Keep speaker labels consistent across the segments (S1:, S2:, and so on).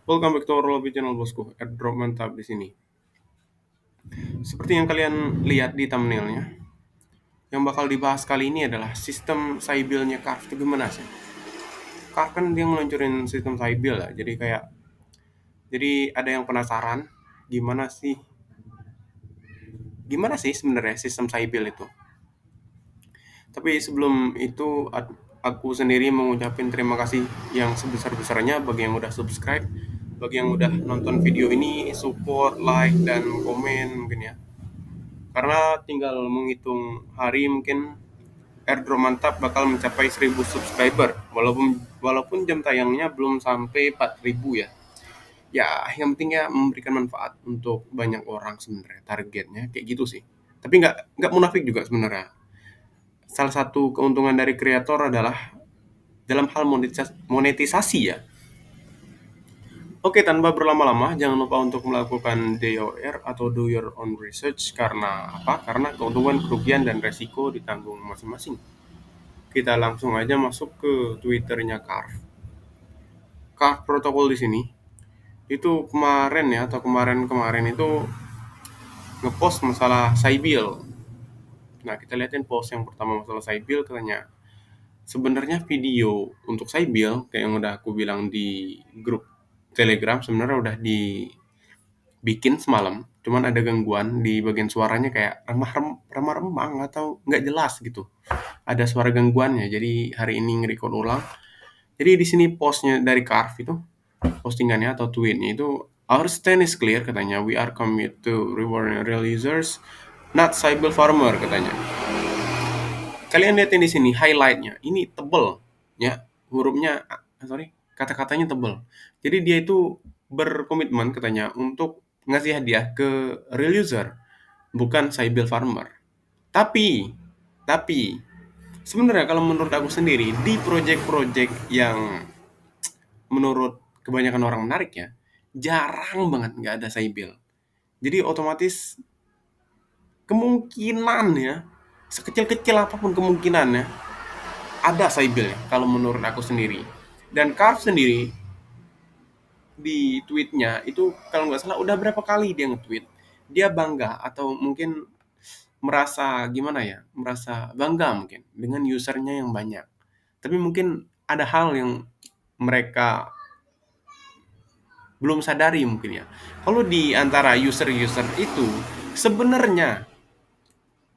S1: Welcome back to our lobby channel bosku. Airdrop mantap di sini. Seperti yang kalian lihat di thumbnailnya, yang bakal dibahas kali ini adalah sistem Sybil-nya Carve itu gimana sih? Carve kan dia ngeluncurin sistem Sybil ya. Jadi ada yang penasaran gimana sih sebenarnya sistem Sybil itu? Tapi sebelum itu aku sendiri mengucapkan terima kasih yang sebesar-besarnya bagi yang udah subscribe, bagi yang udah nonton video ini, support, like, dan komen mungkin ya. Karena tinggal menghitung hari mungkin airdrop mantap bakal mencapai 1000 subscriber walaupun walaupun jam tayangnya belum sampai 4000 ya. Ya, yang penting ya memberikan manfaat untuk banyak orang sebenarnya targetnya kayak gitu sih. Tapi nggak munafik juga sebenarnya. Salah satu keuntungan dari kreator adalah dalam hal monetisasi ya. Oke, tanpa berlama-lama, jangan lupa untuk melakukan DOR atau do your own research karena apa? Karena keuntungan, kerugian, dan resiko ditanggung masing-masing. Kita langsung aja masuk ke Twitternya Carve. Carve protokol di sini itu kemarin ya atau kemarin-kemarin itu ngepost masalah Sybil. Nah, kita lihatin post yang pertama masalah Sybil katanya sebenarnya video untuk Sybil kayak yang udah aku bilang di grup Telegram sebenarnya udah dibikin semalam. Cuman ada gangguan di bagian suaranya kayak remah-remah atau nggak jelas gitu. Ada suara gangguannya. Jadi hari ini nge-record ulang. Jadi di sini postnya dari Carve itu postingannya atau tweetnya itu our stand is clear katanya we are committed to rewarding real users not cyber farmer katanya. Kalian lihatin di sini highlightnya ini tebel ya hurufnya kata-katanya tebel. Jadi dia itu berkomitmen katanya untuk ngasih hadiah ke real user bukan cyber farmer. Tapi sebenarnya kalau menurut aku sendiri di project-project yang menurut kebanyakan orang menarik ya, jarang banget nggak ada Sybil. Jadi otomatis kemungkinan ya, sekecil-kecil apapun kemungkinannya, ada Sybil ya, kalau menurut aku sendiri. Dan Carve sendiri, di tweetnya itu kalau nggak salah udah berapa kali dia nge-tweet, dia bangga atau mungkin merasa gimana ya, merasa bangga mungkin dengan usernya yang banyak. Tapi mungkin ada hal yang mereka belum sadari mungkin ya. Kalau di antara user-user itu sebenarnya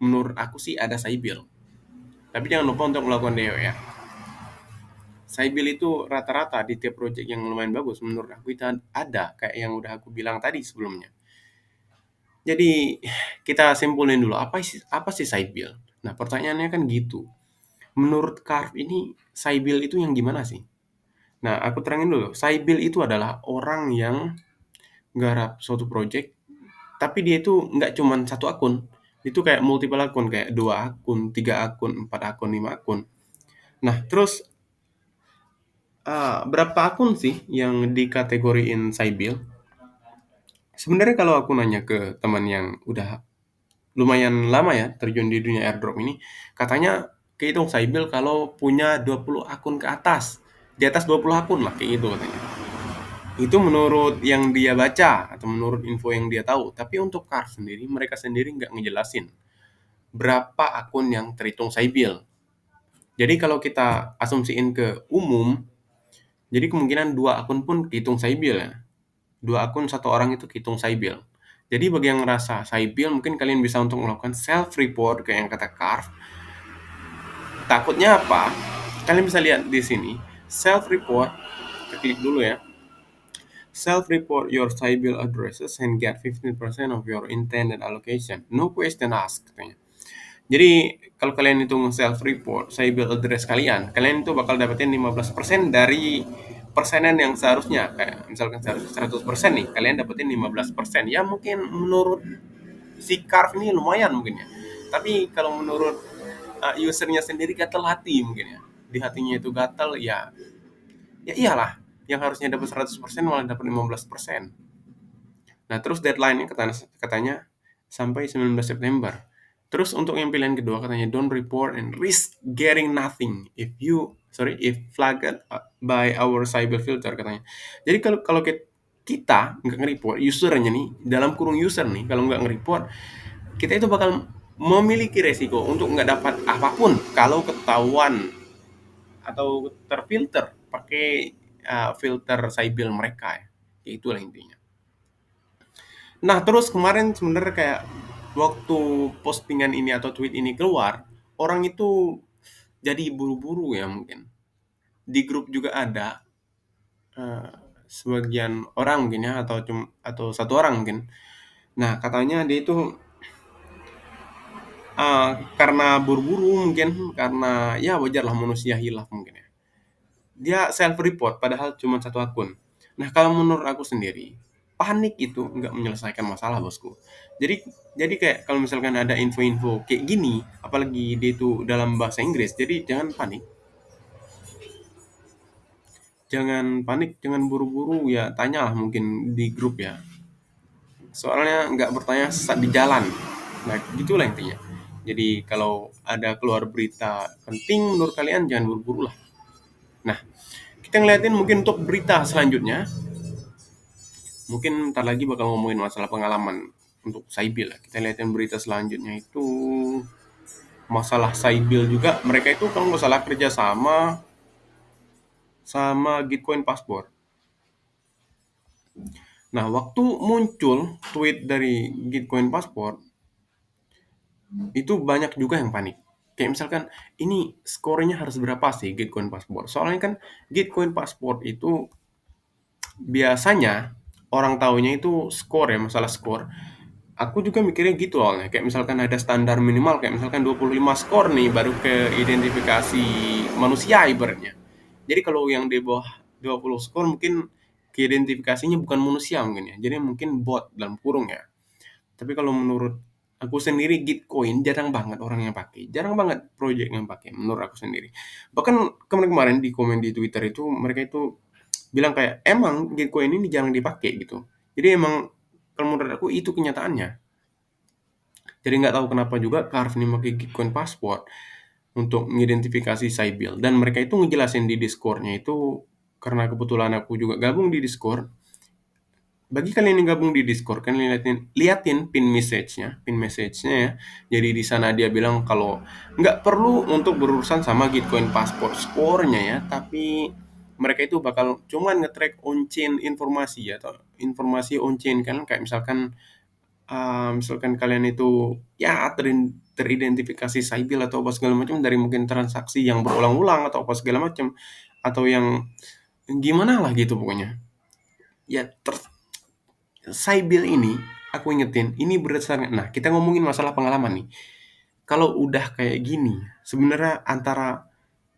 S1: menurut aku sih ada Sybil. Tapi jangan lupa untuk melakukan DO ya. Sybil itu rata-rata di tiap project yang lumayan bagus menurut aku itu ada kayak yang udah aku bilang tadi sebelumnya. Jadi kita simpulin dulu apa sih Sybil? Nah, pertanyaannya kan gitu. Menurut Carve ini Sybil itu yang gimana sih? Nah, aku terangin dulu. Sybil itu adalah orang yang garap suatu project tapi dia itu nggak cuman satu akun, itu kayak multiple akun, kayak 2 akun, 3 akun, 4 akun, 5 akun. Nah, terus berapa akun sih yang dikategoriin Sybil? Sebenarnya kalau aku nanya ke teman yang udah lumayan lama ya terjun di dunia airdrop ini, katanya kehitung Sybil kalau punya 20 akun ke atas. Di atas 20 akun lah kayak gitu katanya. Itu menurut yang dia baca atau menurut info yang dia tahu. Tapi untuk Carve sendiri, mereka sendiri nggak ngejelasin berapa akun yang terhitung Sybil. Jadi kalau kita asumsiin ke umum, jadi kemungkinan 2 akun pun kehitung Sybil ya. 2 akun satu orang itu kehitung Sybil. Jadi bagi yang ngerasa Sybil, mungkin kalian bisa untuk melakukan self-report kayak yang kata Carve. Takutnya apa? Kalian bisa lihat di sini, self-report, kita klik dulu ya. Self-report your Sybil addresses and get 15% of your intended allocation. No question asked katanya. Jadi kalau kalian hitung self report, saya build address kalian itu bakal dapetin 15% dari persenan yang seharusnya. Kayak misalkan seharusnya 100% nih, kalian dapetin 15%. Ya mungkin menurut si Carve ini lumayan mungkin ya. Tapi kalau menurut usernya sendiri gatel hati mungkin ya. Di hatinya itu gatel ya. Ya iyalah, yang harusnya dapat 100% malah dapat 15%. Nah, terus deadline-nya katanya sampai 19 September. Terus untuk yang pilihan kedua katanya don't report and risk getting nothing if flagged by our cyber filter katanya. Jadi kalau kalau kita nggak nge-report, usernya nih, dalam kurung user nih, kalau nggak nge-report, kita itu bakal memiliki resiko untuk nggak dapat apapun kalau ketahuan atau terfilter pakai filter Sybil mereka ya. Ya itulah intinya. Nah, terus kemarin sebenarnya kayak waktu postingan ini atau tweet ini keluar, orang itu jadi buru-buru ya mungkin. Di grup juga ada eh, sebagian orang mungkin ya atau satu orang mungkin. Nah, katanya dia itu karena buru-buru mungkin karena ya wajarlah manusia hilaf mungkin ya. Dia self report padahal cuma satu akun. Nah, kalau menurut aku sendiri, panik itu nggak menyelesaikan masalah, bosku. Jadi jadi kayak kalau misalkan ada info-info kayak gini, apalagi dia itu dalam bahasa Inggris, jadi jangan panik. Jangan panik, jangan buru-buru ya, tanyalah mungkin di grup ya. Soalnya nggak bertanya saat di jalan. Nah, gitulah intinya. Jadi kalau ada keluar berita penting menurut kalian jangan buru-buru lah. Nah, kita ngeliatin mungkin untuk berita selanjutnya. Mungkin ntar lagi bakal ngomongin masalah pengalaman untuk Saibil. Kita lihatin berita selanjutnya itu masalah Saibil juga. Mereka itu kalau nggak salah kerja sama Gitcoin Passport. Nah, waktu muncul tweet dari Gitcoin Passport, itu banyak juga yang panik. Kayak misalkan, ini skornya harus berapa sih Gitcoin Passport? Soalnya kan Gitcoin Passport itu biasanya orang taunya itu skor ya, masalah skor. Aku juga mikirnya gitu awalnya, kayak misalkan ada standar minimal, kayak misalkan 25 skor nih baru ke identifikasi manusia ibaratnya. Jadi kalau yang di bawah 20 skor mungkin keidentifikasinya bukan manusia mungkin ya, jadi mungkin bot dalam kurung ya. Tapi kalau menurut aku sendiri Gitcoin jarang banget orang yang pakai, jarang banget project yang pakai menurut aku sendiri. Bahkan kemarin-kemarin di komen di Twitter itu mereka itu bilang kayak emang Gitcoin ini jarang dipakai gitu. Jadi emang kalau menurut aku itu kenyataannya. Jadi nggak tahu kenapa juga Carve ini pakai Gitcoin Passport untuk mengidentifikasi Sybil. Dan mereka itu ngejelasin di Discord-nya itu karena kebetulan aku juga gabung di Discord. Bagi kalian yang gabung di Discord, kan liatin pin message-nya ya. Jadi di sana dia bilang kalau nggak perlu untuk berurusan sama Gitcoin Passport score-nya ya, tapi mereka itu bakal cuman nge-track on-chain informasi ya, atau informasi on-chain kan kayak misalkan kalian itu ya teridentifikasi Sybil atau apa segala macam dari mungkin transaksi yang berulang-ulang atau apa segala macam atau yang gimana lah gitu pokoknya. Ya Sybil ini aku ingetin ini berdasarkan, nah kita ngomongin masalah pengalaman nih. Kalau udah kayak gini sebenarnya antara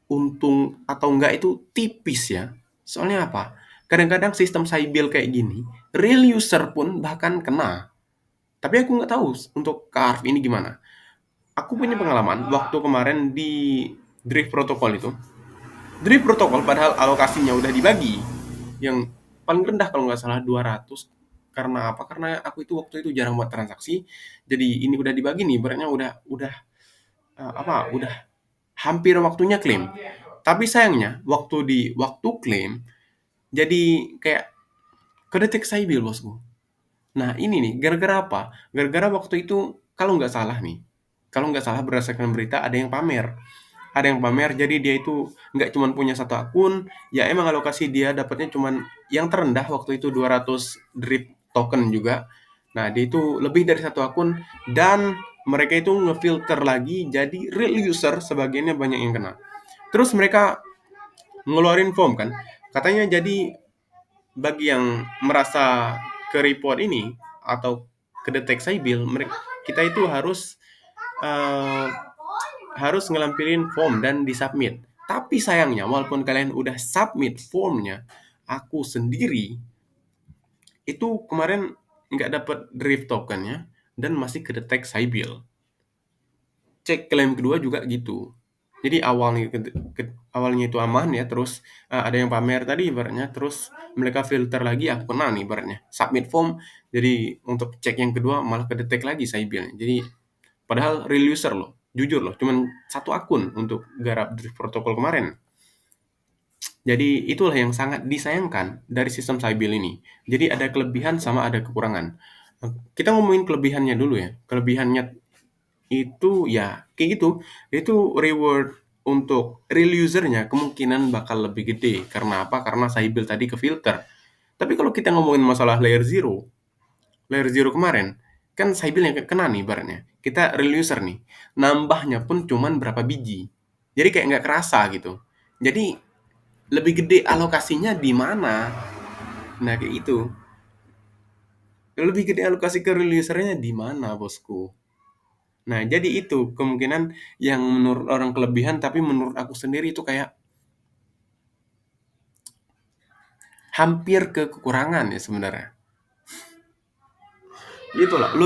S1: untung atau enggak itu tipis ya. Soalnya apa? Kadang-kadang sistem Sybil kayak gini, real user pun bahkan kena. Tapi aku nggak tahu untuk Carve ini gimana. Aku punya pengalaman waktu kemarin di Drift Protocol itu. Drift Protocol padahal alokasinya udah dibagi. Yang paling rendah kalau nggak salah 200. Karena apa? Karena aku itu waktu itu jarang buat transaksi. Jadi ini udah dibagi nih, beratnya udah hampir waktunya klaim. Tapi sayangnya waktu klaim jadi kayak kedetek Sybil, bosku. Nah, ini nih, gara-gara apa? Gara-gara waktu itu, kalau nggak salah berdasarkan berita, ada yang pamer. Ada yang pamer, jadi dia itu nggak cuma punya satu akun, ya emang alokasi dia dapatnya cuma yang terendah waktu itu 200 drip token juga. Nah, dia itu lebih dari satu akun, dan mereka itu ngefilter lagi, jadi real user sebagiannya banyak yang kena. Terus mereka ngeluarin form kan, katanya jadi bagi yang merasa ke report ini atau kedetek Sybil, kita itu uh, harus ngelampirin form dan disubmit. Tapi sayangnya, walaupun kalian udah submit formnya, aku sendiri itu kemarin nggak dapet drift tokennya dan masih kedetek Sybil. Cek klaim kedua juga gitu. Jadi awalnya itu aman ya, terus ada yang pamer tadi ibaratnya, terus mereka filter lagi, aku kena nih ibaratnya. Submit form, jadi untuk cek yang kedua malah kedetek lagi Sybilnya. Jadi padahal real user loh, jujur loh, cuman satu akun untuk garap drift protokol kemarin. Jadi itulah yang sangat disayangkan dari sistem Sybil ini. Jadi ada kelebihan sama ada kekurangan. Kita ngomongin kelebihannya dulu ya. Kelebihannya itu ya kayak gitu. Itu reward untuk real usernya kemungkinan bakal lebih gede. Karena apa? Karena Sybil tadi ke filter. Tapi kalau kita ngomongin masalah layer zero kemarin, kan Sybil yang kena nih ibaratnya. Kita real user nih. Nambahnya pun cuman berapa biji. Jadi kayak nggak kerasa gitu. Jadi lebih gede alokasinya di mana? Nah, kayak itu. Lebih gede alokasi ke real user-nya di mana, bosku? Nah, jadi itu kemungkinan yang menurut orang kelebihan, tapi menurut aku sendiri itu kayak hampir ke kekurangan ya sebenarnya. Itulah,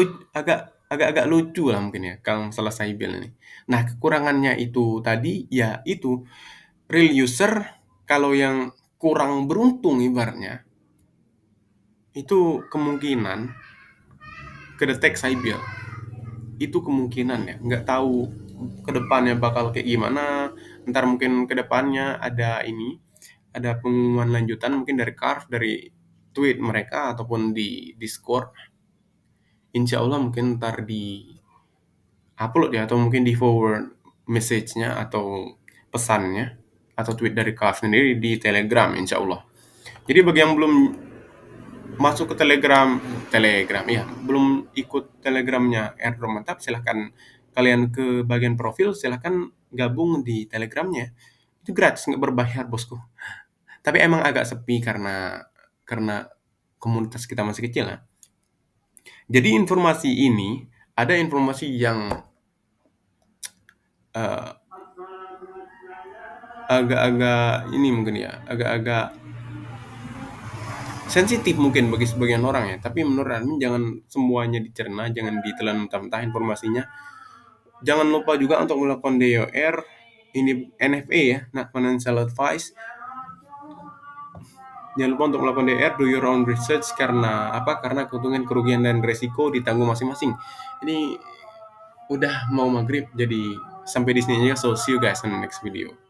S1: agak-agak lucu lah mungkin ya kalau selesai build ini. Nah, kekurangannya itu tadi ya itu real user kalau yang kurang beruntung ibaratnya itu kemungkinan kedetek cyber. Itu kemungkinan ya, nggak tahu kedepannya bakal kayak gimana. Ntar mungkin kedepannya ada pengumuman lanjutan mungkin dari Carve, dari tweet mereka ataupun di Discord. Insya Allah mungkin ntar di upload ya atau mungkin di forward message-nya atau pesannya atau tweet dari Carve sendiri di Telegram insya Allah. Jadi bagi yang belum masuk ke Telegram Telegram ya belum ikut Telegramnya Airdrop Mantap, silahkan kalian ke bagian profil, silahkan gabung di Telegramnya, itu gratis nggak berbayar bosku. Tapi emang agak sepi karena komunitas kita masih kecil ya. Jadi informasi ini ada informasi yang eh, agak-agak ini mungkin ya agak-agak sensitif mungkin bagi sebagian orang ya, tapi menurut admin jangan semuanya dicerna, jangan ditelan mentah-mentah informasinya. Jangan lupa juga untuk melakukan DOR, ini NFA ya, not financial advice. Jangan lupa untuk melakukan DR, do your own research. Karena apa? Karena keuntungan, kerugian, dan resiko ditanggung masing-masing. Ini udah mau maghrib, jadi sampai di sini aja. So see you guys in the next video.